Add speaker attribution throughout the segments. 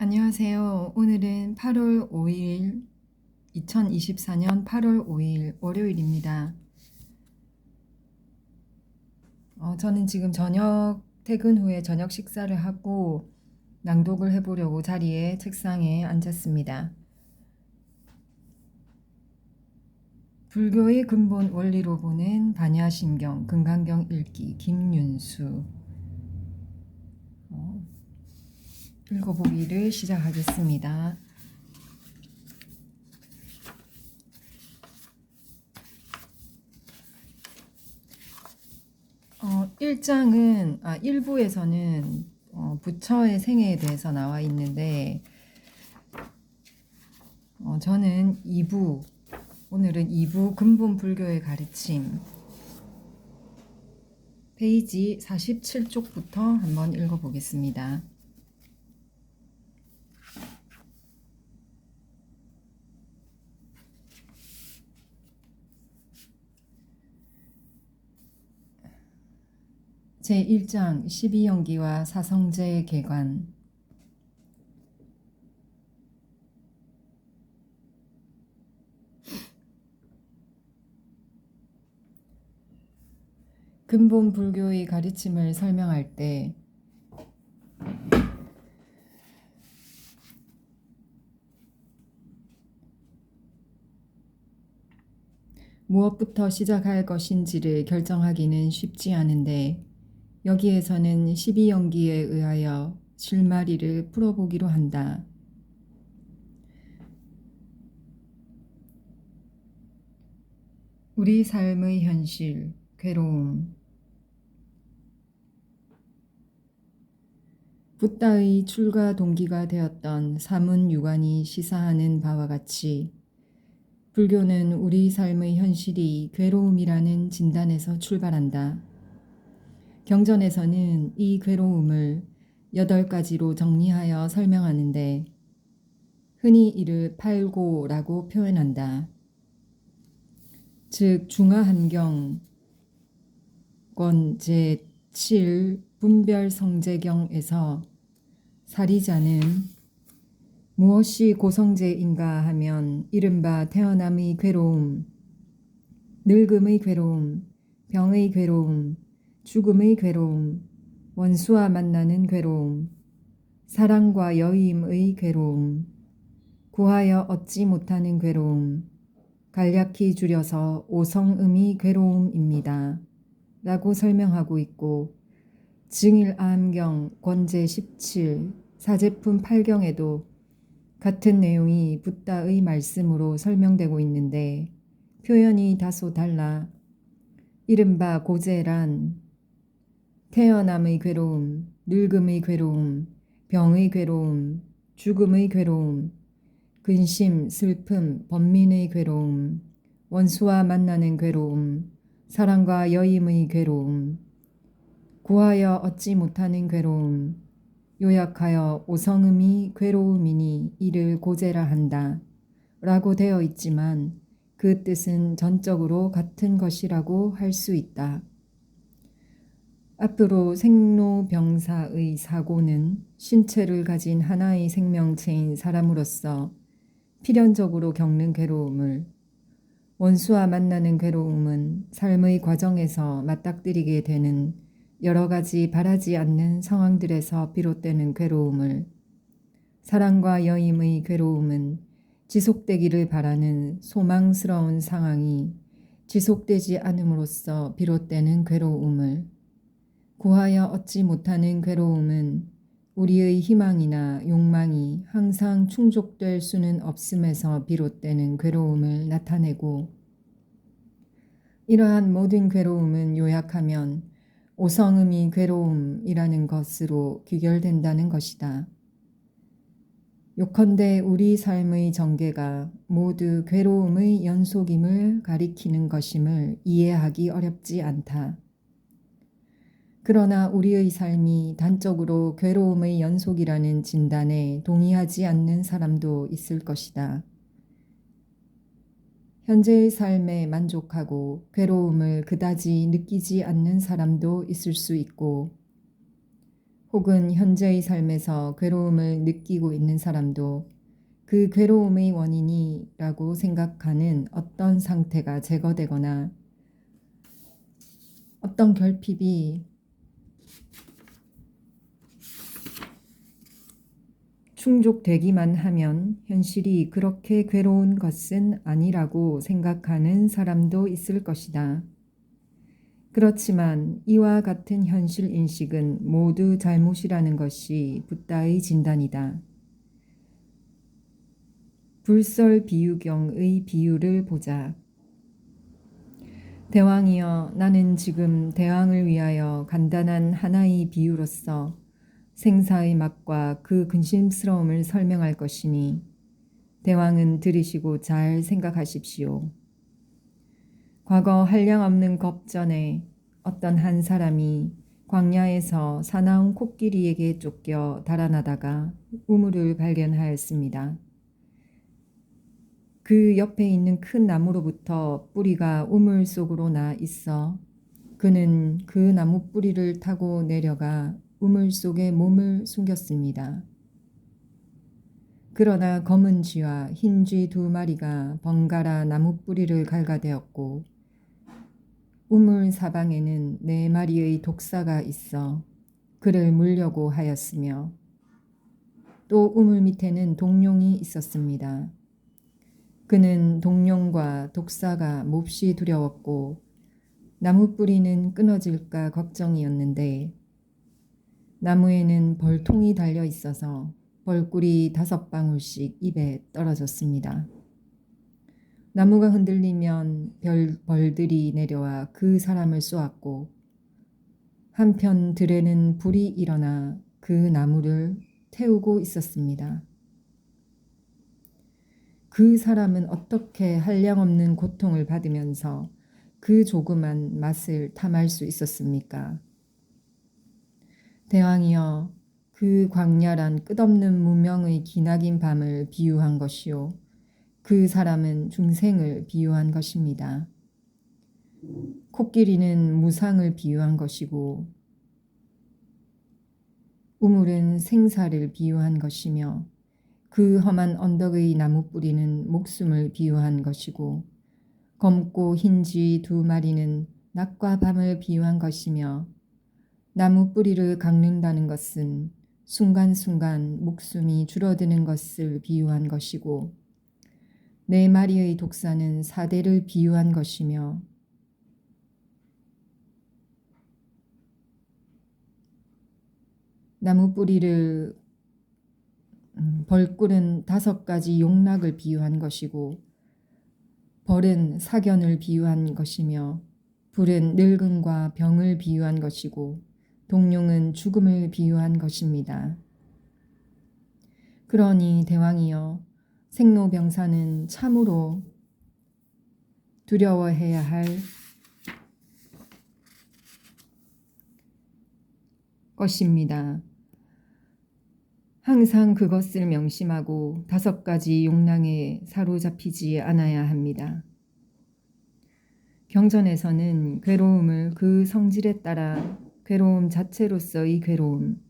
Speaker 1: 안녕하세요. 오늘은 8월 5일, 2024년 8월 5일 월요일입니다. 저는 지금 퇴근 후에 저녁 식사를 하고 낭독을 해보려고 책상에 앉았습니다. 불교의 근본 원리로 보는 반야심경, 금강경 읽기, 김윤수. 읽어보기를 시작하겠습니다. 1부에서는 부처의 생애에 대해서 나와 있는데 저는 오늘은 2부 근본 불교의 가르침 페이지 47쪽부터 한번 읽어보겠습니다. 제1장 12연기와 사성제의 개관. 근본 불교의 가르침을 설명할 때 무엇부터 시작할 것인지를 결정하기는 쉽지 않은데 여기에서는 12연기에 의하여 실마리를 풀어보기로 한다. 우리 삶의 현실, 괴로움. 붓다의 출가 동기가 되었던 사문유관이 시사하는 바와 같이 불교는 우리 삶의 현실이 괴로움이라는 진단에서 출발한다. 경전에서는 이 괴로움을 8가지로 정리하여 설명하는데 흔히 이를 팔고라고 표현한다. 즉 중화한경 권 제7 분별성제경에서 사리자는 무엇이 고성제인가 하면 이른바 태어남의 괴로움, 늙음의 괴로움, 병의 괴로움, 죽음의 괴로움, 원수와 만나는 괴로움, 사랑과 여임의 괴로움, 구하여 얻지 못하는 괴로움, 간략히 줄여서 오성음이 괴로움입니다. 라고 설명하고 있고 증일암경 권제 17 사제품 8경에도 같은 내용이 붓다의 말씀으로 설명되고 있는데 표현이 다소 달라 이른바 고제란 태어남의 괴로움, 늙음의 괴로움, 병의 괴로움, 죽음의 괴로움, 근심, 슬픔, 번민의 괴로움, 원수와 만나는 괴로움, 사랑과 여임의 괴로움, 구하여 얻지 못하는 괴로움, 요약하여 오성음이 괴로움이니 이를 고제라 한다. 라고 되어 있지만 그 뜻은 전적으로 같은 것이라고 할 수 있다. 앞으로 생로병사의 사고는 신체를 가진 하나의 생명체인 사람으로서 필연적으로 겪는 괴로움을 원수와 만나는 괴로움은 삶의 과정에서 맞닥뜨리게 되는 여러 가지 바라지 않는 상황들에서 비롯되는 괴로움을 사랑과 여임의 괴로움은 지속되기를 바라는 소망스러운 상황이 지속되지 않음으로써 비롯되는 괴로움을 구하여 얻지 못하는 괴로움은 우리의 희망이나 욕망이 항상 충족될 수는 없음에서 비롯되는 괴로움을 나타내고 이러한 모든 괴로움은 요약하면 오성음이 괴로움이라는 것으로 귀결된다는 것이다. 요컨대 우리 삶의 전개가 모두 괴로움의 연속임을 가리키는 것임을 이해하기 어렵지 않다. 그러나 우리의 삶이 단적으로 괴로움의 연속이라는 진단에 동의하지 않는 사람도 있을 것이다. 현재의 삶에 만족하고 괴로움을 그다지 느끼지 않는 사람도 있을 수 있고 혹은 현재의 삶에서 괴로움을 느끼고 있는 사람도 그 괴로움의 원인이라고 생각하는 어떤 상태가 제거되거나 어떤 결핍이 충족되기만 하면 현실이 그렇게 괴로운 것은 아니라고 생각하는 사람도 있을 것이다. 그렇지만 이와 같은 현실 인식은 모두 잘못이라는 것이 붓다의 진단이다. 불설비유경의 비유를 보자. 대왕이여, 나는 지금 대왕을 위하여 간단한 하나의 비유로서 생사의 맛과 그 근심스러움을 설명할 것이니 대왕은 들으시고 잘 생각하십시오. 과거 한량없는 겁전에 어떤 한 사람이 광야에서 사나운 코끼리에게 쫓겨 달아나다가 우물을 발견하였습니다. 그 옆에 있는 큰 나무로부터 뿌리가 우물 속으로 나 있어 그는 그 나무 뿌리를 타고 내려가 우물 속에 몸을 숨겼습니다. 그러나 검은 쥐와 흰 쥐 두 마리가 번갈아 나무 뿌리를 갉아대었고 우물 사방에는 네 마리의 독사가 있어 그를 물려고 하였으며 또 우물 밑에는 독룡이 있었습니다. 그는 독룡과 독사가 몹시 두려웠고 나무 뿌리는 끊어질까 걱정이었는데 나무에는 벌통이 달려 있어서 벌꿀이 5방울씩 입에 떨어졌습니다. 나무가 흔들리면 벌들이 내려와 그 사람을 쏘았고 한편 들에는 불이 일어나 그 나무를 태우고 있었습니다. 그 사람은 어떻게 한량없는 고통을 받으면서 그 조그만 맛을 탐할 수 있었습니까? 대왕이여, 그 광야란 끝없는 무명의 기나긴 밤을 비유한 것이요. 그 사람은 중생을 비유한 것입니다. 코끼리는 무상을 비유한 것이고 우물은 생사를 비유한 것이며 그 험한 언덕의 나무 뿌리는 목숨을 비유한 것이고 검고 흰 쥐 두 마리는 낮과 밤을 비유한 것이며 나무 뿌리를 깎는다는 것은 순간순간 목숨이 줄어드는 것을 비유한 것이고 네 마리의 독사는 사대를 비유한 것이며 나무 뿌리를 벌꿀은 5가지 용락을 비유한 것이고 벌은 사견을 비유한 것이며 불은 늙음과 병을 비유한 것이고 독룡은 죽음을 비유한 것입니다. 그러니 대왕이여, 생로병사는 참으로 두려워해야 할 것입니다. 항상 그것을 명심하고 5가지 욕랑에 사로잡히지 않아야 합니다. 경전에서는 괴로움을 그 성질에 따라 괴로움 자체로서의 괴로움,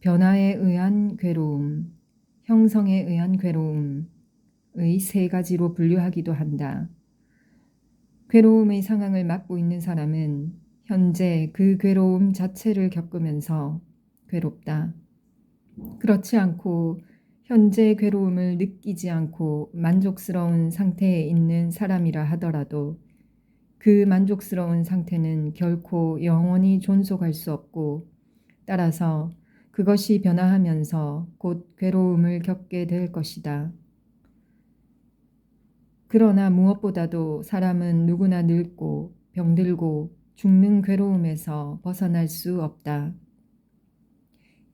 Speaker 1: 변화에 의한 괴로움, 형성에 의한 괴로움의 3가지로 분류하기도 한다. 괴로움의 상황을 맡고 있는 사람은 현재 그 괴로움 자체를 겪으면서 괴롭다. 그렇지 않고 현재 괴로움을 느끼지 않고 만족스러운 상태에 있는 사람이라 하더라도 그 만족스러운 상태는 결코 영원히 존속할 수 없고 따라서 그것이 변화하면서 곧 괴로움을 겪게 될 것이다. 그러나 무엇보다도 사람은 누구나 늙고 병들고 죽는 괴로움에서 벗어날 수 없다.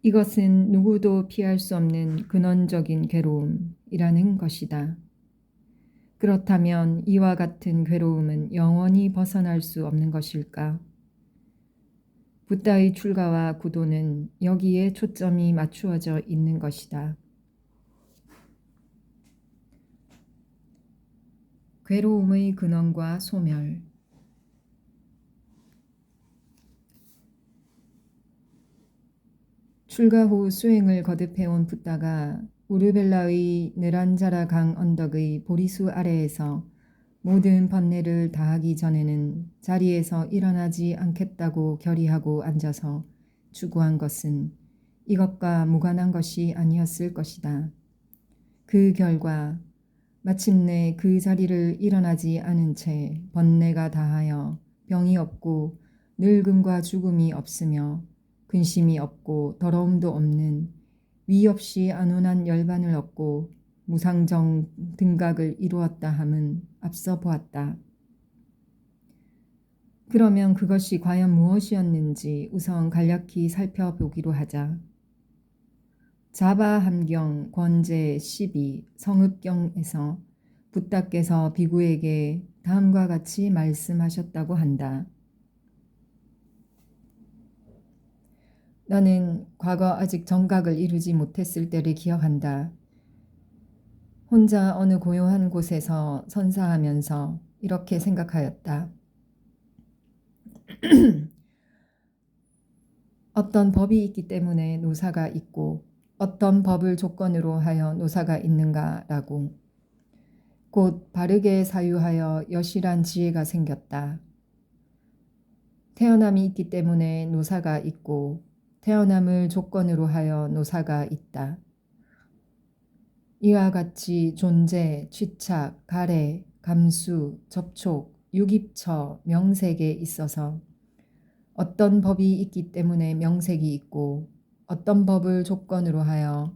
Speaker 1: 이것은 누구도 피할 수 없는 근원적인 괴로움이라는 것이다. 그렇다면 이와 같은 괴로움은 영원히 벗어날 수 없는 것일까? 붓다의 출가와 구도는 여기에 초점이 맞추어져 있는 것이다. 괴로움의 근원과 소멸. 출가 후 수행을 거듭해온 붓다가 우르벨라의 느란자라 강 언덕의 보리수 아래에서 모든 번뇌를 다하기 전에는 자리에서 일어나지 않겠다고 결의하고 앉아서 추구한 것은 이것과 무관한 것이 아니었을 것이다. 그 결과 마침내 그 자리를 일어나지 않은 채 번뇌가 다하여 병이 없고 늙음과 죽음이 없으며 근심이 없고 더러움도 없는 위 없이 안온한 열반을 얻고 무상정 등각을 이루었다 함은 앞서 보았다. 그러면 그것이 과연 무엇이었는지 우선 간략히 살펴보기로 하자. 자바함경 권제 12 성읍경에서 붓다께서 비구에게 다음과 같이 말씀하셨다고 한다. 나는 과거 아직 정각을 이루지 못했을 때를 기억한다. 혼자 어느 고요한 곳에서 선사하면서 이렇게 생각하였다. 어떤 법이 있기 때문에 노사가 있고 어떤 법을 조건으로 하여 노사가 있는가라고. 곧 바르게 사유하여 여실한 지혜가 생겼다. 태어남이 있기 때문에 노사가 있고 태어남을 조건으로 하여 노사가 있다. 이와 같이 존재, 취착, 가래, 감수, 접촉, 유깁처, 명색에 있어서 어떤 법이 있기 때문에 명색이 있고 어떤 법을 조건으로 하여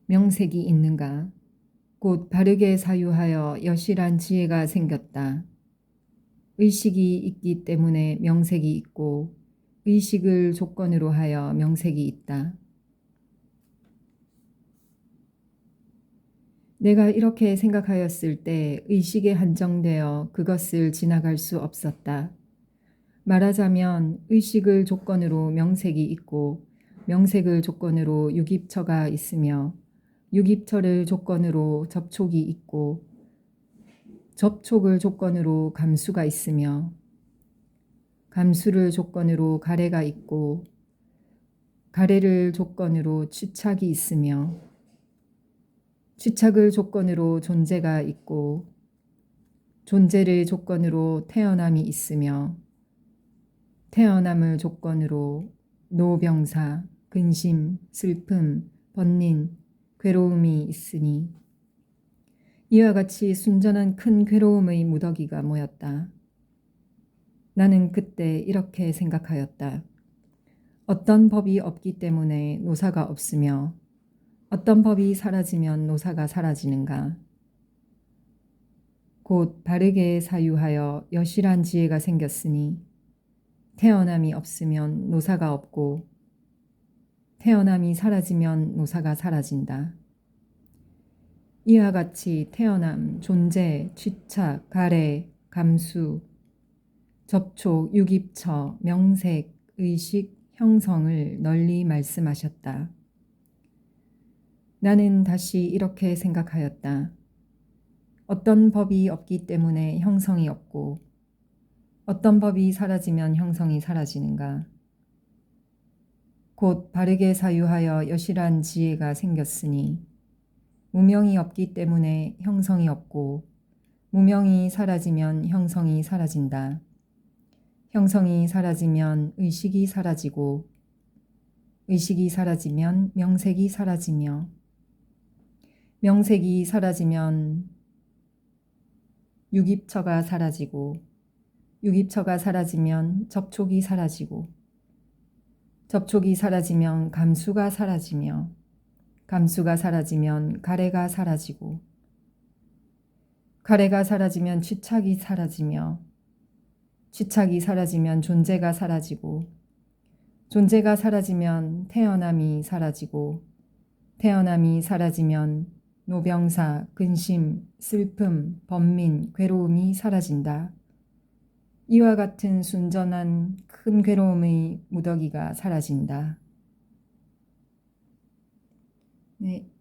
Speaker 1: 명색이 있는가? 곧 바르게 사유하여 여실한 지혜가 생겼다. 의식이 있기 때문에 명색이 있고 의식을 조건으로 하여 명색이 있다. 내가 이렇게 생각하였을 때 의식에 한정되어 그것을 지나갈 수 없었다. 말하자면 의식을 조건으로 명색이 있고 명색을 조건으로 유깁처가 있으며 유깁처를 조건으로 접촉이 있고 접촉을 조건으로 감수가 있으며 감수를 조건으로 가래가 있고 가래를 조건으로 취착이 있으며 취착을 조건으로 존재가 있고 존재를 조건으로 태어남이 있으며 태어남을 조건으로 노병사, 근심, 슬픔, 번민, 괴로움이 있으니 이와 같이 순전한 큰 괴로움의 무더기가 모였다. 나는 그때 이렇게 생각하였다. 어떤 법이 없기 때문에 노사가 없으며 어떤 법이 사라지면 노사가 사라지는가? 곧 바르게 사유하여 여실한 지혜가 생겼으니 태어남이 없으면 노사가 없고 태어남이 사라지면 노사가 사라진다. 이와 같이 태어남, 존재, 취착, 가래, 감수, 접촉, 유깁처, 명색, 의식, 형성을 널리 말씀하셨다. 나는 다시 이렇게 생각하였다. 어떤 법이 없기 때문에 형성이 없고 어떤 법이 사라지면 형성이 사라지는가? 곧 바르게 사유하여 여실한 지혜가 생겼으니 무명이 없기 때문에 형성이 없고 무명이 사라지면 형성이 사라진다. 형성이 사라지면 의식이 사라지고 의식이 사라지면 명색이 사라지며 명색이 사라지면 유깁처가 사라지고 유깁처가 사라지면 접촉이 사라지고 접촉이 사라지면 감수가 사라지며 감수가 사라지면 가래가 사라지고 가래가 사라지면 취착이 사라지며 취착이 사라지면 존재가 사라지고 존재가 사라지면 태어남이 사라지고 태어남이 사라지면 노병사, 근심, 슬픔, 번민, 괴로움이 사라진다. 이와 같은 순전한 큰 괴로움의 무더기가 사라진다. 네.